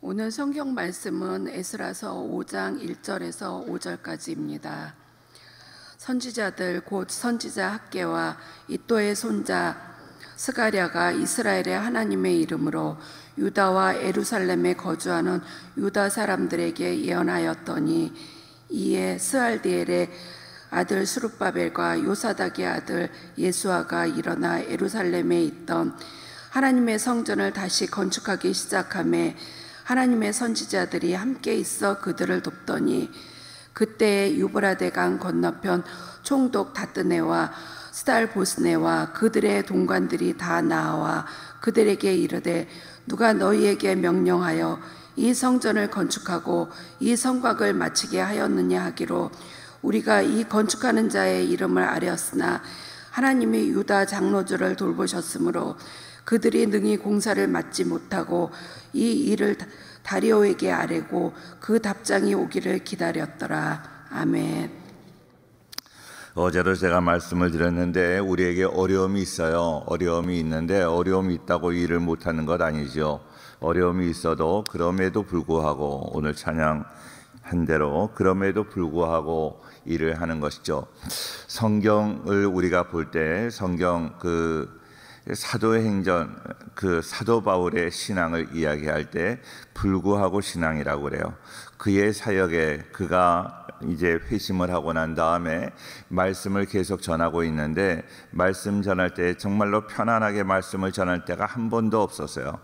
오늘 성경 말씀은 에스라서 5장 1절에서 5절까지입니다. 선지자들 곧 선지자 학개와 이또의 손자 스가랴가 이스라엘의 하나님의 이름으로 유다와 예루살렘에 거주하는 유다 사람들에게 예언하였더니, 이에 스알디엘의 아들 스룹바벨과 요사닥의 아들 예수아가 일어나 예루살렘에 있던 하나님의 성전을 다시 건축하기 시작하며 하나님의 선지자들이 함께 있어 그들을 돕더니, 그때에 유브라데 강 건너편 총독 다뜨네와 스달보스네와 그들의 동관들이 다 나와 그들에게 이르되, 누가 너희에게 명령하여 이 성전을 건축하고 이 성곽을 마치게 하였느냐 하기로, 우리가 이 건축하는 자의 이름을 아뢰었으나 하나님이 유다 장로들을 돌보셨으므로 그들이 능히 공사를 맡지 못하고 이 일을 다리오에게 아뢰고 그 답장이 오기를 기다렸더라. 아멘. 어제도 제가 말씀을 드렸는데 우리에게 어려움이 있어요. 어려움이 있는데 어려움이 있다고 일을 못하는 것 아니죠. 어려움이 있어도 그럼에도 불구하고, 오늘 찬양한 대로 그럼에도 불구하고 일을 하는 것이죠. 성경을 우리가 볼 때 성경 사도행전 사도 바울의 신앙을 이야기할 때 불구하고 신앙이라고 그래요. 그의 사역에 그가 이제 회심을 하고 난 다음에 말씀을 계속 전하고 있는데, 말씀 전할 때 정말로 편안하게 말씀을 전할 때가 한 번도 없었어요.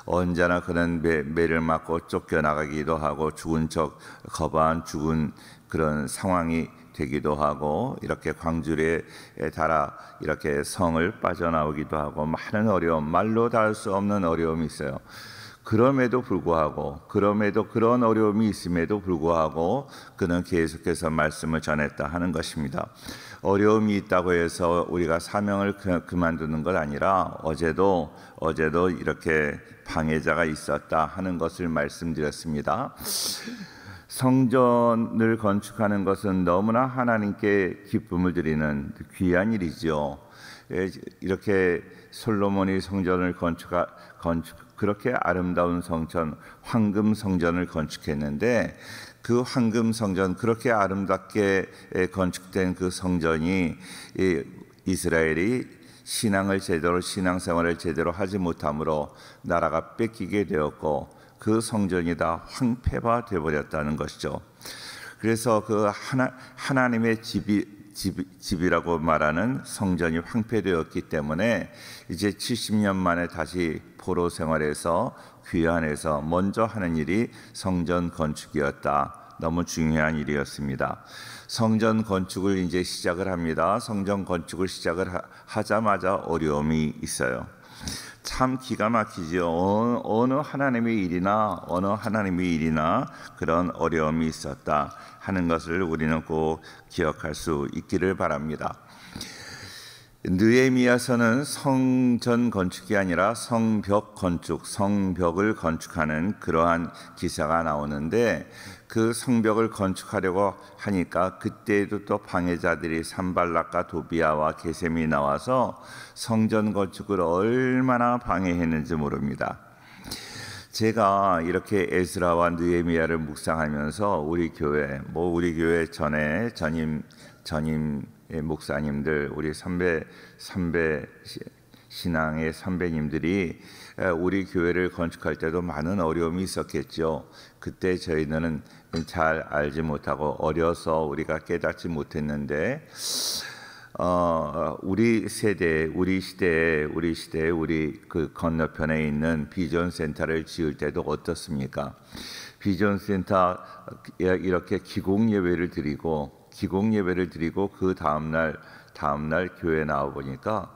언제나 그는 매를 맞고 쫓겨나가기도 하고 죽은 척 거부한 죽은 그런 상황이 되기도 하고, 이렇게 광주리에 달아 이렇게 성을 빠져나오기도 하고, 많은 어려움, 말로 다 할 수 없는 어려움이 있어요. 그럼에도 불구하고, 그런 어려움이 있음에도 불구하고 그는 계속해서 말씀을 전했다 하는 것입니다. 어려움이 있다고 해서 우리가 사명을 그만두는 것 아니라, 어제도 이렇게 방해자가 있었다 하는 것을 말씀드렸습니다. 성전을 건축하는 것은 너무나 하나님께 기쁨을 드리는 귀한 일이죠. 이렇게 솔로몬이 성전을 그렇게 아름다운 성전, 황금 성전을 건축했는데, 그 황금 성전, 그렇게 아름답게 건축된 그 성전이 이스라엘이 신앙생활을 제대로 하지 못함으로 나라가 뺏기게 되었고, 그 성전이 다 황폐화 되어버렸다는 것이죠. 그래서 그 하나님의 집이라고 말하는 성전이 황폐되었기 때문에 이제 70년 만에 다시 포로 생활에서 귀환해서 먼저 하는 일이 성전 건축이었다. 너무 중요한 일이었습니다. 성전 건축을 이제 시작을 합니다. 성전 건축을 시작을 하자마자 어려움이 있어요. 참 기가 막히죠. 어느 하나님의 일이나 그런 어려움이 있었다 하는 것을 우리는 꼭 기억할 수 있기를 바랍니다. 느헤미야서는 성전 건축이 아니라 성벽 건축, 성벽을 건축하는 그러한 기사가 나오는데, 그 성벽을 건축하려고 하니까 그때에도 또 방해자들이 산발락과 도비아와 게셈이 나와서 성전 건축을 얼마나 방해했는지 모릅니다. 제가 이렇게 에스라와 느헤미야를 묵상하면서 우리 교회 전임 목사님들, 우리 선배 신앙의 선배님들이 우리 교회를 건축할 때도 많은 어려움이 있었겠죠. 그때 저희는 잘 알지 못하고 어려서 우리가 깨닫지 못했는데, 우리 시대에 우리 그 건너편에 있는 비전 센터를 지을 때도 어떻습니까? 비전 센터 이렇게 기공 예배를 드리고 그 다음날 교회 나와 보니까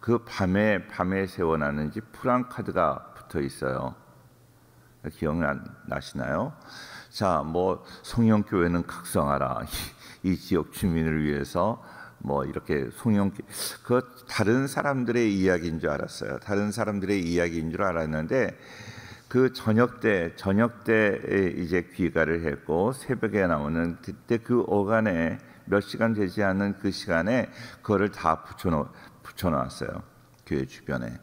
그 밤에 세워놨는지 프랑카드가 붙어 있어요. 기억나시나요? 자, 송영교회는 각성하라. 이 지역 주민을 위해서 이렇게 다른 사람들의 이야기인 줄 알았어요. 다른 사람들의 이야기인 줄 알았는데, 그 저녁 때 이제 귀가를 했고, 새벽에 나오는 그때 그 어간에 몇 시간 되지 않는 그 시간에 그거를 다 붙여놓았어요. 교회 주변에.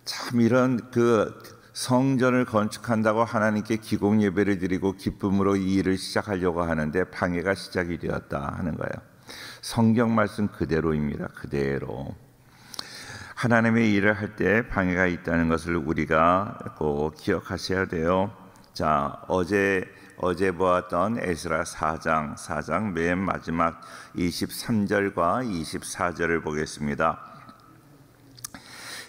참 이런 그 성전을 건축한다고 하나님께 기공 예배를 드리고 기쁨으로 이 일을 시작하려고 하는데 방해가 시작이 되었다 하는 거예요. 성경 말씀 그대로입니다. 그대로. 하나님의 일을 할 때 방해가 있다는 것을 우리가 꼭 기억하셔야 돼요. 자, 어제 보았던 에스라 4장 맨 마지막 23절과 24절을 보겠습니다.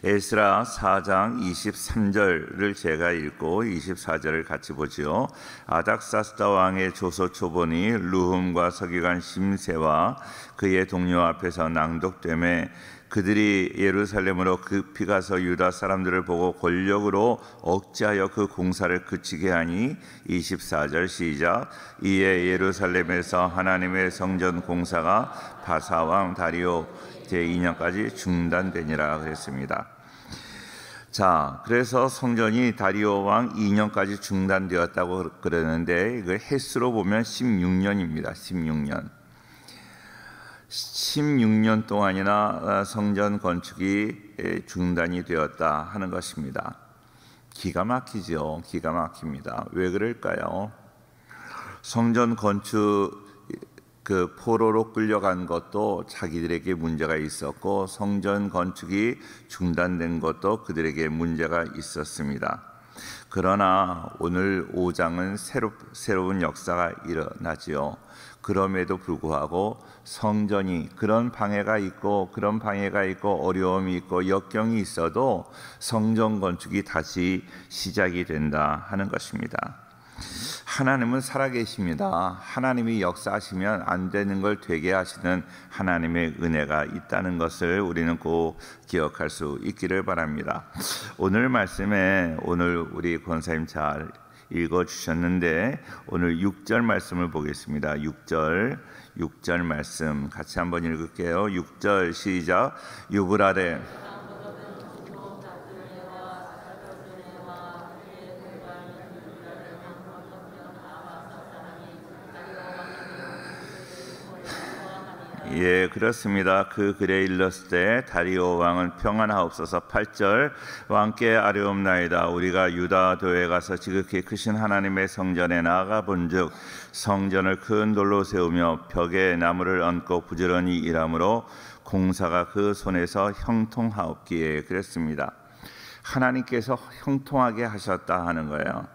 에스라 4장 23절을 제가 읽고 24절을 같이 보지요. 아닥사스다 왕의 조서 초본이 르훔과 서기관 심세와 그의 동료 앞에서 낭독되매 그들이 예루살렘으로 급히 가서 유다 사람들을 보고 권력으로 억제하여 그 공사를 그치게 하니 24절 시작. 이에 예루살렘에서 하나님의 성전 공사가 바사왕 다리오 제2년까지 중단되니라 그랬습니다. 자, 그래서 성전이 다리오 왕 2년까지 중단되었다고 그러는데 그 횟수로 보면 16년입니다. 16년 동안이나 성전 건축이 중단이 되었다 하는 것입니다. 기가 막히죠. 기가 막힙니다. 왜 그럴까요? 성전 건축 그 포로로 끌려간 것도 자기들에게 문제가 있었고 성전 건축이 중단된 것도 그들에게 문제가 있었습니다. 그러나 오늘 5장은 새로운 역사가 일어나지요. 그럼에도 불구하고 성전이 그런 방해가 있고 어려움이 있고 역경이 있어도 성전 건축이 다시 시작이 된다 하는 것입니다. 하나님은 살아계십니다. 하나님이 역사하시면 안 되는 걸 되게 하시는 하나님의 은혜가 있다는 것을 우리는 꼭 기억할 수 있기를 바랍니다. 오늘 말씀에 오늘 우리 권사님 잘 읽어주셨는데 오늘 6절 말씀을 보겠습니다. 6절 말씀 같이 한번 읽을게요. 6절 시작. 유브라데 예, 그렇습니다. 그 글에 일렀을 때 다리오 왕은 평안하옵소서. 8절 왕께 아뢰옵나이다. 우리가 유다도에 가서 지극히 크신 하나님의 성전에 나아가 본즉 성전을 큰 돌로 세우며 벽에 나무를 얹고 부지런히 일함으로 공사가 그 손에서 형통하옵기에 그랬습니다. 하나님께서 형통하게 하셨다 하는 거예요.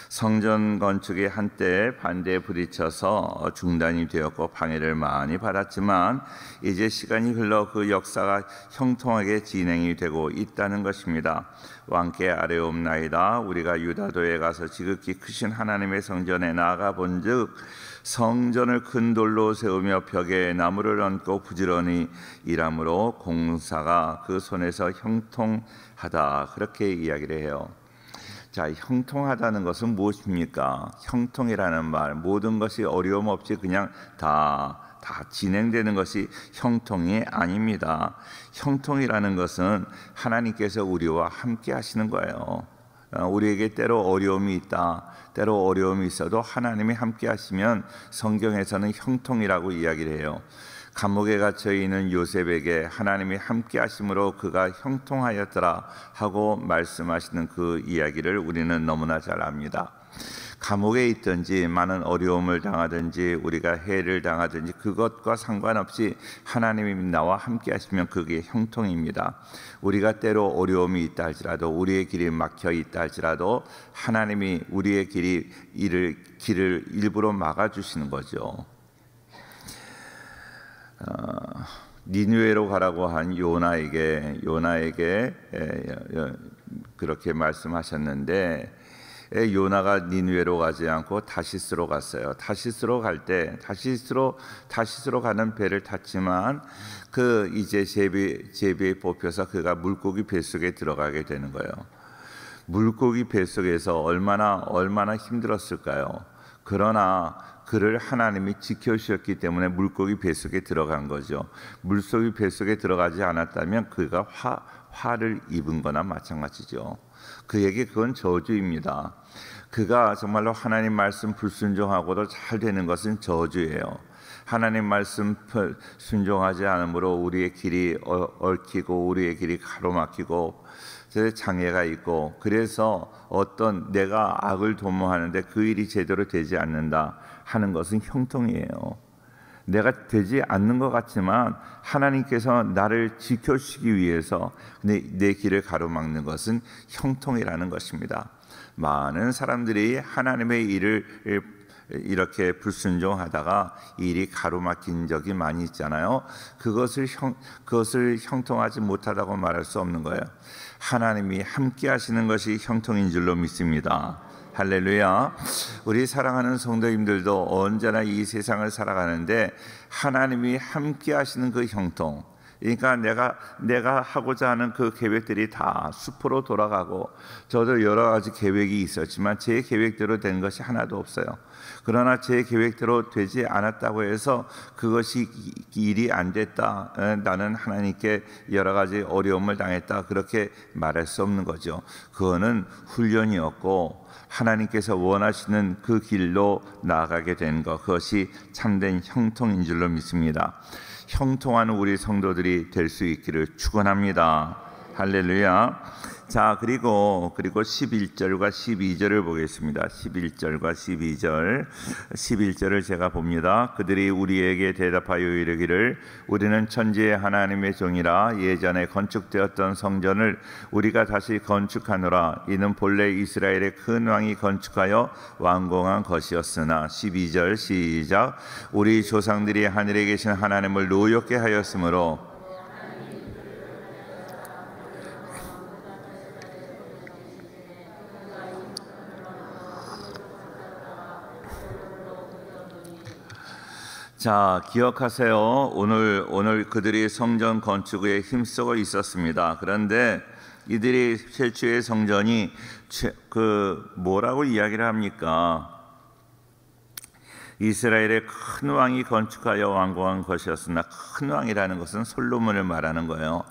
성전 건축이 한때 반대에 부딪혀서 중단이 되었고 방해를 많이 받았지만 이제 시간이 흘러 그 역사가 형통하게 진행이 되고 있다는 것입니다. 왕께 아뢰옵나이다. 우리가 유다도에 가서 지극히 크신 하나님의 성전에 나아가 본즉 성전을 큰 돌로 세우며 벽에 나무를 얹고 부지런히 일함으로 공사가 그 손에서 형통하다 그렇게 이야기를 해요. 자, 형통하다는 것은 무엇입니까? 형통이라는 말, 모든 것이 어려움 없이 그냥 다 진행되는 것이 형통이 아닙니다. 형통이라는 것은 하나님께서 우리와 함께 하시는 거예요. 우리에게 때로 어려움이 있다. 때로 어려움이 있어도 하나님이 함께 하시면 성경에서는 형통이라고 이야기를 해요. 감옥에 갇혀 있는 요셉에게 하나님이 함께 하심으로 그가 형통하였더라 하고 말씀하시는 그 이야기를 우리는 너무나 잘 압니다. 감옥에 있든지 많은 어려움을 당하든지 우리가 해를 당하든지 그것과 상관없이 하나님이 나와 함께 하시면 그게 형통입니다. 우리가 때로 어려움이 있다 할지라도 우리의 길이 막혀 있다 할지라도 하나님이 우리의 길을 일부러 막아주시는 거죠. 니느웨로 가라고 한 요나에게 그렇게 말씀하셨는데 요나가 니느웨로 가지 않고 다시스로 갔어요. 다시스로 갈 때 다시스로 가는 배를 탔지만 그 이제 제비에 뽑혀서 그가 물고기 뱃속에 들어가게 되는 거예요. 물고기 뱃속에서 얼마나 힘들었을까요? 그러나 그를 하나님이 지켜주셨기 때문에 물고기 뱃속에 들어간 거죠. 물고기 뱃속에 들어가지 않았다면 그가 화를 입은 거나 마찬가지죠. 그에게 그건 저주입니다. 그가 정말로 하나님 말씀 불순종하고도 잘 되는 것은 저주예요. 하나님 말씀 순종하지 않으므로 우리의 길이 얽히고 우리의 길이 가로막히고 장애가 있고, 그래서 어떤 내가 악을 도모하는데 그 일이 제대로 되지 않는다 하는 것은 형통이에요. 내가 되지 않는 것 같지만 하나님께서 나를 지켜주시기 위해서 내 길을 가로막는 것은 형통이라는 것입니다. 많은 사람들이 하나님의 일을 이렇게 불순종하다가 일이 가로막힌 적이 많이 있잖아요. 그것을 형통하지 못하다고 말할 수 없는 거예요. 하나님이 함께 하시는 것이 형통인 줄로 믿습니다. 할렐루야. 우리 사랑하는 성도님들도 언제나 이 세상을 살아가는데 하나님이 함께 하시는 그 형통, 그러니까 내가 하고자 하는 그 계획들이 다 수포로 돌아가고, 저도 여러 가지 계획이 있었지만 제 계획대로 된 것이 하나도 없어요. 그러나 제 계획대로 되지 않았다고 해서 그것이 일이 안 됐다, 나는 하나님께 여러 가지 어려움을 당했다, 그렇게 말할 수 없는 거죠. 그거는 훈련이었고 하나님께서 원하시는 그 길로 나아가게 된 것, 그것이 참된 형통인 줄로 믿습니다. 형통한 우리 성도들이 될 수 있기를 축원합니다. 할렐루야. 자, 그리고 11절과 12절을 보겠습니다. 11절과 11절을 제가 봅니다. 그들이 우리에게 대답하여 이르기를 우리는 천지의 하나님의 종이라 예전에 건축되었던 성전을 우리가 다시 건축하노라. 이는 본래 이스라엘의 큰 왕이 건축하여 완공한 것이었으나. 12절 시작. 우리 조상들이 하늘에 계신 하나님을 노엽게 하였으므로 자, 기억하세요. 오늘 그들이 성전 건축에 힘쓰고 있었습니다. 그런데 이들이 최초의 성전이 뭐라고 이야기를 합니까? 이스라엘의 큰 왕이 건축하여 완공한 것이었으나, 큰 왕이라는 것은 솔로몬을 말하는 거예요.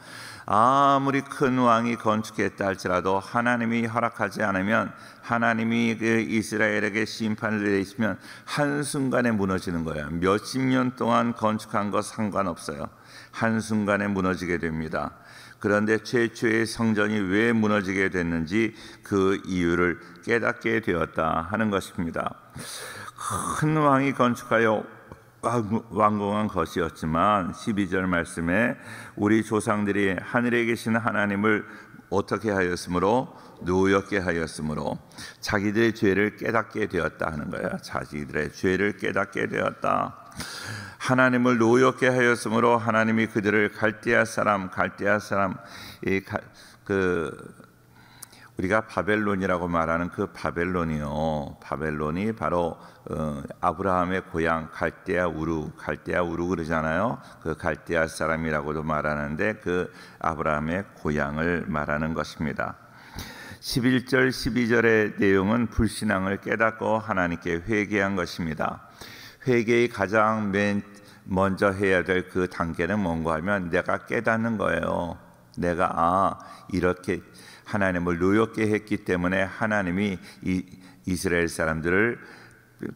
아무리 큰 왕이 건축했다 할지라도 하나님이 허락하지 않으면, 하나님이 이스라엘에게 심판을 내리시면 한순간에 무너지는 거예요. 몇십 년 동안 건축한 것 상관없어요. 한순간에 무너지게 됩니다. 그런데 최초의 성전이 왜 무너지게 됐는지 그 이유를 깨닫게 되었다 하는 것입니다. 큰 왕이 건축하여 완공한 것이었지만 12절 말씀에 우리 조상들이 하늘에 계신 하나님을 어떻게 하였으므로? 노엽게 하였으므로 자기들의 죄를 깨닫게 되었다 하는 거예요. 자기들의 죄를 깨닫게 되었다. 하나님을 노엽게 하였으므로 하나님이 그들을 갈대아 사람 우리가 바벨론이라고 말하는 그 바벨론이 바로 아브라함의 고향 갈대아 우르 그러잖아요. 그 갈대아 사람이라고도 말하는데 그 아브라함의 고향을 말하는 것입니다. 11절 12절의 내용은 불신앙을 깨닫고 하나님께 회개한 것입니다. 회개의 가장 먼저 해야 될 그 단계는 뭔가 하면 내가 깨닫는 거예요. 내가 이렇게 하나님을 노엽게 했기 때문에 하나님이 이스라엘 사람들을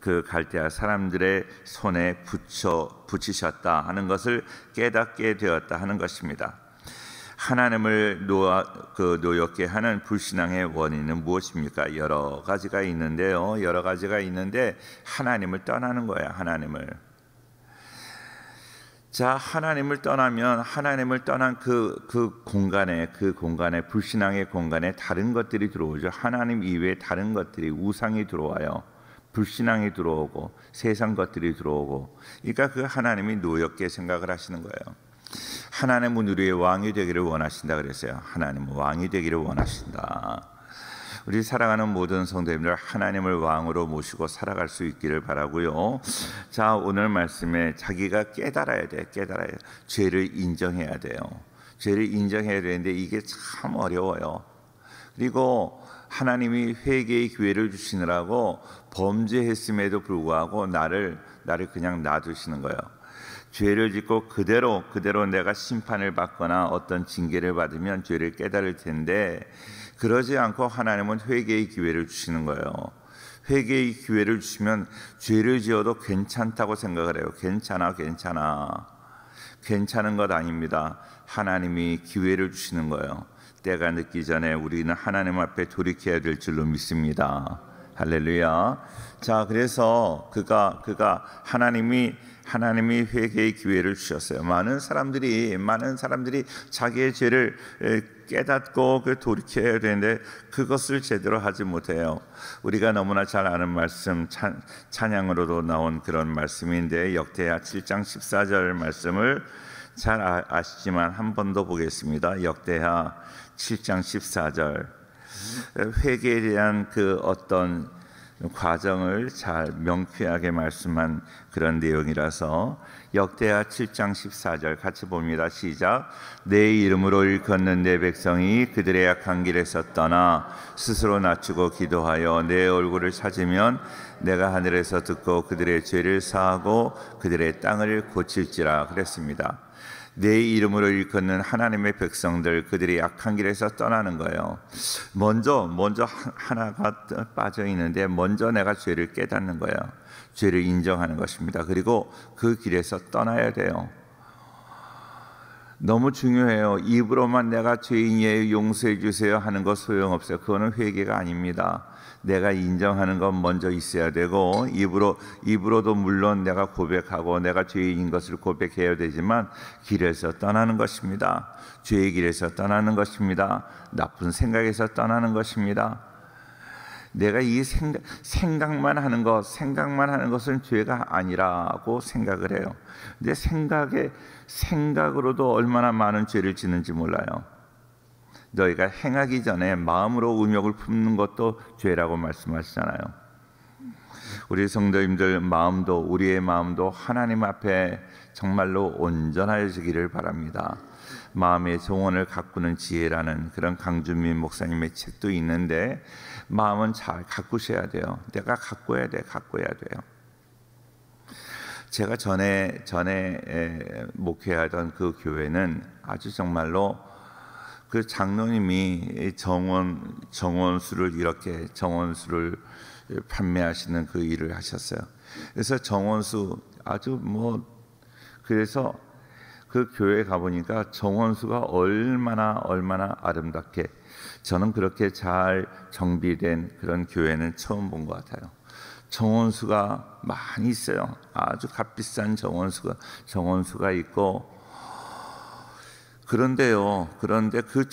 그 갈대아 사람들의 손에 붙이셨다 하는 것을 깨닫게 되었다 하는 것입니다. 하나님을 노엽게 하는 불신앙의 원인은 무엇입니까? 여러 가지가 있는데 하나님을 떠나는 거예요. 하나님을 떠나면 하나님을 떠난 그 공간에 불신앙의 공간에 다른 것들이 들어오죠. 하나님 이외에 다른 것들이, 우상이 들어와요. 불신앙이 들어오고 세상 것들이 들어오고, 그러니까 그 하나님이 노엽게 생각을 하시는 거예요. 하나님은 우리의 왕이 되기를 원하신다 그랬어요. 하나님은 왕이 되기를 원하신다. 우리 사랑하는 모든 성도님들, 하나님을 왕으로 모시고 살아갈 수 있기를 바라고요. 자, 오늘 말씀에 자기가 깨달아야 돼. 죄를 인정해야 돼요. 죄를 인정해야 되는데 이게 참 어려워요. 그리고 하나님이 회개의 기회를 주시느라고 범죄했음에도 불구하고 나를 그냥 놔두시는 거예요. 죄를 짓고 그대로 내가 심판을 받거나 어떤 징계를 받으면 죄를 깨달을 텐데, 그러지 않고 하나님은 회개의 기회를 주시는 거예요. 회개의 기회를 주시면 죄를 지어도 괜찮다고 생각을 해요. 괜찮은 것 아닙니다. 하나님이 기회를 주시는 거예요. 때가 늦기 전에 우리는 하나님 앞에 돌이켜야 될 줄로 믿습니다. 할렐루야. 자, 그래서 그가 하나님이 회개의 기회를 주셨어요. 많은 사람들이 자기의 죄를 깨닫고 돌이켜야 되는데 그것을 제대로 하지 못해요. 우리가 너무나 잘 아는 말씀, 찬양으로도 나온 그런 말씀인데 역대하 7장 14절 말씀을 잘 아시지만 한 번 더 보겠습니다. 역대하 7장 14절. 회개에 대한 그 어떤 과정을 잘 명쾌하게 말씀한 그런 내용이라서 역대하 7장 14절 같이 봅니다. 시작. 내 이름으로 일컫는 내 백성이 그들의 악한 길에서 떠나 스스로 낮추고 기도하여 내 얼굴을 찾으면 내가 하늘에서 듣고 그들의 죄를 사하고 그들의 땅을 고칠지라 그랬습니다. 내 이름으로 일컫는 하나님의 백성들, 그들이 악한 길에서 떠나는 거예요. 먼저 하나가 빠져 있는데 먼저 내가 죄를 깨닫는 거예요. 죄를 인정하는 것입니다. 그리고 그 길에서 떠나야 돼요. 너무 중요해요. 입으로만 내가 죄인이에요, 용서해 주세요 하는 거 소용없어요. 그거는 회개가 아닙니다. 내가 인정하는 건 먼저 있어야 되고 입으로도 물론 내가 고백하고 내가 죄인인 것을 고백해야 되지만 길에서 떠나는 것입니다. 죄의 길에서 떠나는 것입니다. 나쁜 생각에서 떠나는 것입니다. 내가 이 생각만 하는 것은 죄가 아니라고 생각을 해요. 근데 생각으로도 얼마나 많은 죄를 짓는지 몰라요. 너희가 행하기 전에 마음으로 음욕을 품는 것도 죄라고 말씀하시잖아요. 우리 성도님들 우리의 마음도 하나님 앞에 정말로 온전하여지기를 바랍니다. 마음의 정원을 가꾸는 지혜라는 그런 강준민 목사님의 책도 있는데 마음은 잘 가꾸셔야 돼요. 내가 가꿔야 돼요. 제가 전에 목회하던 그 교회는 아주 정말로 그 장로님이 정원수를 판매하시는 그 일을 하셨어요. 그래서 정원수 그래서 그 교회에 가보니까 정원수가 얼마나 아름답게, 저는 그렇게 잘 정비된 그런 교회는 처음 본 것 같아요. 정원수가 많이 있어요. 아주 값비싼 정원수가 있고, 그런데 그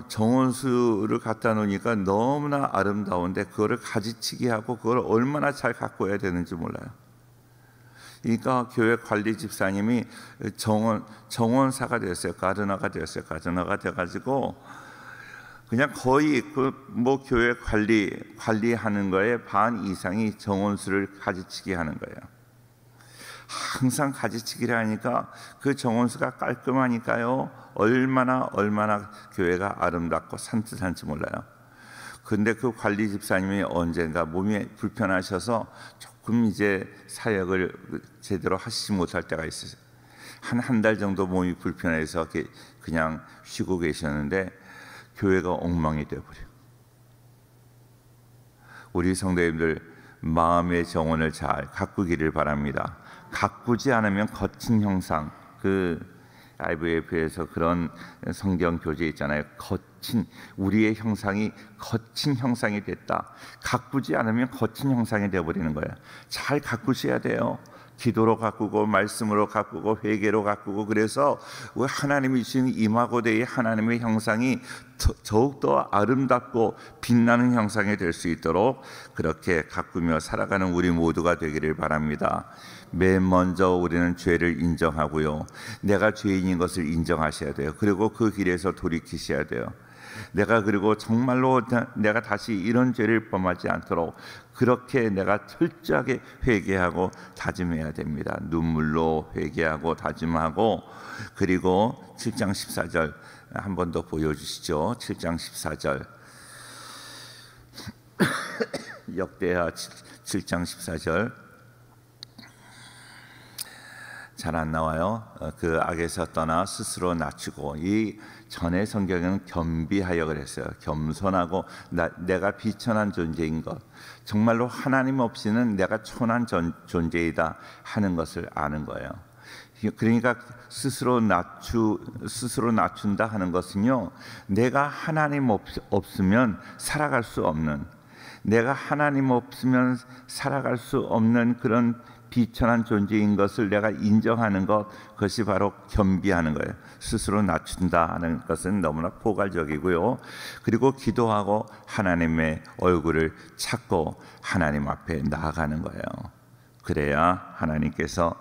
정원수를 갖다 놓으니까 너무나 아름다운데 그거를 가지치기 하고 그걸 얼마나 잘 가꿔야 되는지 몰라요. 그러니까 교회 관리 집사님이 정원사가 됐어요. 가르너가 돼가지고 그냥 거의 교회 관리하는 거에 반 이상이 정원수를 가지치기 하는 거예요. 항상 가지치기를 하니까 그 정원수가 깔끔하니까요. 얼마나 교회가 아름답고 산뜻한지 몰라요. 근데 그 관리 집사님이 언젠가 몸이 불편하셔서 조금 이제 사역을 제대로 하시지 못할 때가 있었어요. 한 달 정도 몸이 불편해서 그냥 쉬고 계셨는데 교회가 엉망이 되어버려요. 우리 성도님들 마음의 정원을 잘 가꾸기를 바랍니다. 가꾸지 않으면 거친 형상, IVF에서 그런 성경 교재 있잖아요. 우리의 형상이 거친 형상이 됐다. 가꾸지 않으면 거친 형상이 되어버리는 거예요. 잘 가꾸셔야 돼요. 기도로 가꾸고 말씀으로 가꾸고 회개로 가꾸고, 그래서 하나님이 주신 이마고대의 하나님의 형상이 더욱더 아름답고 빛나는 형상이 될 수 있도록 그렇게 가꾸며 살아가는 우리 모두가 되기를 바랍니다. 맨 먼저 우리는 죄를 인정하고요. 내가 죄인인 것을 인정하셔야 돼요. 그리고 그 길에서 돌이키셔야 돼요. 그리고 정말로 내가 다시 이런 죄를 범하지 않도록 그렇게 내가 철저하게 회개하고 다짐해야 됩니다. 눈물로 회개하고 다짐하고, 그리고 7장 14절 한 번 더 보여주시죠. 7장 14절 역대하 7장 14절 잘 안 나와요. 그 악에서 떠나 스스로 낮추고, 이 전의 성경에는 겸비하여 그랬어요. 겸손하고 내가 비천한 존재인 것, 정말로 하나님 없이는 내가 천한 존재이다 하는 것을 아는 거예요. 그러니까 스스로 낮춘다 하는 것은요, 내가 하나님 없으면 살아갈 수 없는, 내가 하나님 없으면 살아갈 수 없는 그런 비천한 존재인 것을 내가 인정하는 것, 그것이 바로 겸비하는 거예요. 스스로 낮춘다 하는 것은 너무나 포괄적이고요. 그리고 기도하고 하나님의 얼굴을 찾고 하나님 앞에 나아가는 거예요. 그래야 하나님께서,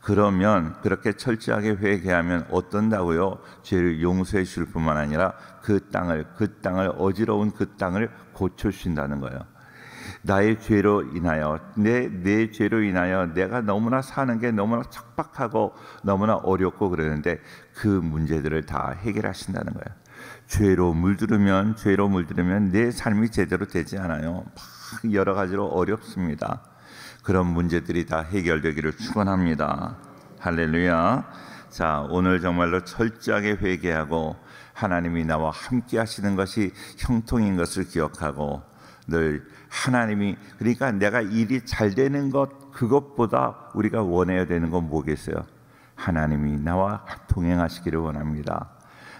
그러면 그렇게 철저하게 회개하면 어떤다고요? 죄를 용서해 줄 뿐만 아니라 그 땅을 어지러운 그 땅을 고쳐주신다는 거예요. 나의 죄로 인하여, 내 죄로 인하여 내가 너무나 사는 게 너무나 척박하고 너무나 어렵고 그러는데 그 문제들을 다 해결하신다는 거예요. 죄로 물들으면 내 삶이 제대로 되지 않아요. 막 여러 가지로 어렵습니다. 그런 문제들이 다 해결되기를 축원합니다. 할렐루야. 자, 오늘 정말로 철저하게 회개하고 하나님이 나와 함께 하시는 것이 형통인 것을 기억하고, 늘 하나님이, 그러니까 내가 일이 잘 되는 것, 그것보다 우리가 원해야 되는 건 뭐겠어요? 하나님이 나와 동행하시기를 원합니다.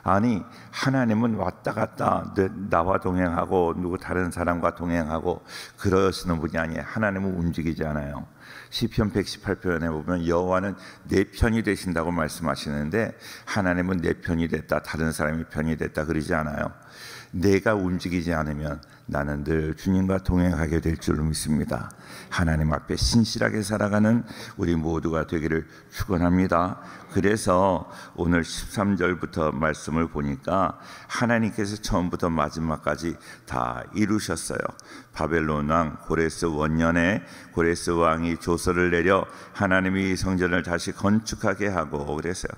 아니, 하나님은 왔다 갔다 나와 동행하고 누구 다른 사람과 동행하고 그러시는 분이 아니에요. 하나님은 움직이지 않아요. 시편 118편에 보면 여호와는 내 편이 되신다고 말씀하시는데, 하나님은 내 편이 됐다, 다른 사람이 편이 됐다 그러지 않아요. 내가 움직이지 않으면 나는 늘 주님과 동행하게 될 줄로 믿습니다. 하나님 앞에 신실하게 살아가는 우리 모두가 되기를 축원합니다. 그래서 오늘 13절부터 말씀을 보니까 하나님께서 처음부터 마지막까지 다 이루셨어요. 바벨론 왕 고레스 원년에 고레스 왕이 조서를 내려 하나님이 성전을 다시 건축하게 하고 그랬어요.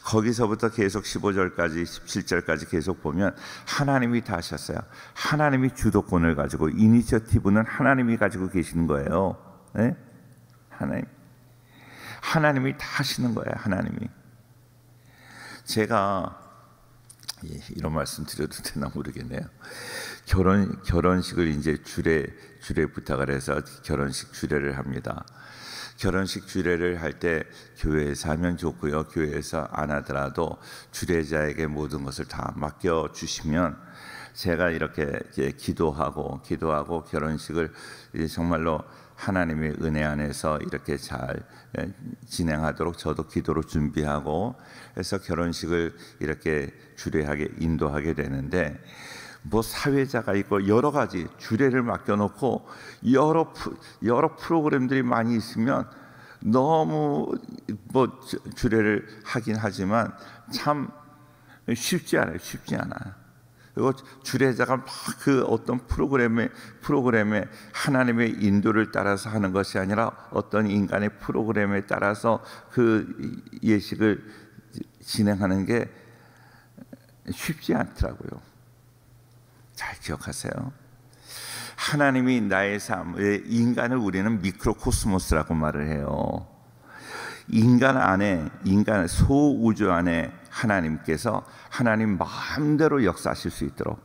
거기서부터 계속 15절까지 17절까지 계속 보면 하나님이 다 하셨어요. 하나님이 주도권을 가지고, 이니셔티브는 하나님이 가지고 계시는 거예요. 네? 하나님이 다 하시는 거예요. 하나님이. 제가 이런 말씀 드려도 되나 모르겠네요. 결혼식을 이제 주례 부탁을 해서 결혼식 주례를 합니다. 결혼식 주례를 할 때 교회에서 하면 좋고요. 교회에서 안 하더라도 주례자에게 모든 것을 다 맡겨 주시면 제가 이렇게 기도하고 결혼식을 정말로 하나님의 은혜 안에서 이렇게 잘 진행하도록 저도 기도로 준비하고 해서 결혼식을 이렇게 주례하게 인도하게 되는데, 뭐 사회자가 있고 여러 가지 주례를 맡겨놓고 여러 프로그램들이 많이 있으면 너무 뭐 주례를 하긴 하지만 참 쉽지 않아요. 그리고 주례자가 막 그 어떤 프로그램에 하나님의 인도를 따라서 하는 것이 아니라 어떤 인간의 프로그램에 따라서 그 예식을 진행하는 게 쉽지 않더라고요. 잘 기억하세요. 하나님이 나의 삶, 인간을 우리는 미크로코스모스라고 말을 해요. 인간 소우주 안에 하나님께서 하나님 마음대로 역사하실 수 있도록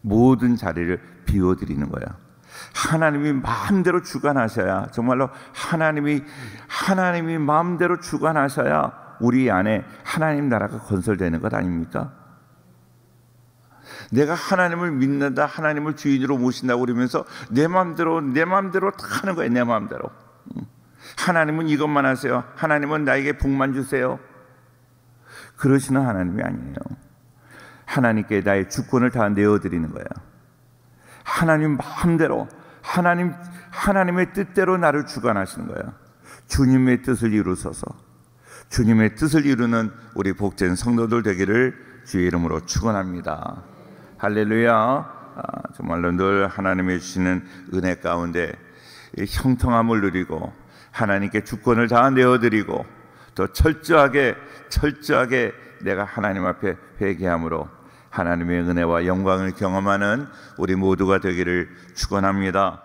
모든 자리를 비워드리는 거예요. 하나님이 마음대로 주관하셔야, 정말로 하나님이 마음대로 주관하셔야 우리 안에 하나님 나라가 건설되는 것 아닙니까? 내가 하나님을 믿는다, 하나님을 주인으로 모신다고 그러면서 내 마음대로 다 하는 거예요. 내 마음대로. 하나님은 이것만 하세요. 하나님은 나에게 복만 주세요. 그러시는 하나님이 아니에요. 하나님께 나의 주권을 다 내어드리는 거예요. 하나님 마음대로, 하나님의 뜻대로 나를 주관하시는 거예요. 주님의 뜻을 이루소서. 주님의 뜻을 이루는 우리 복된 성도들 되기를 주의 이름으로 축원합니다. 할렐루야. 정말로 늘 하나님의 주시는 은혜 가운데 형통함을 누리고 하나님께 주권을 다 내어드리고 더 철저하게 내가 하나님 앞에 회개함으로 하나님의 은혜와 영광을 경험하는 우리 모두가 되기를 축원합니다.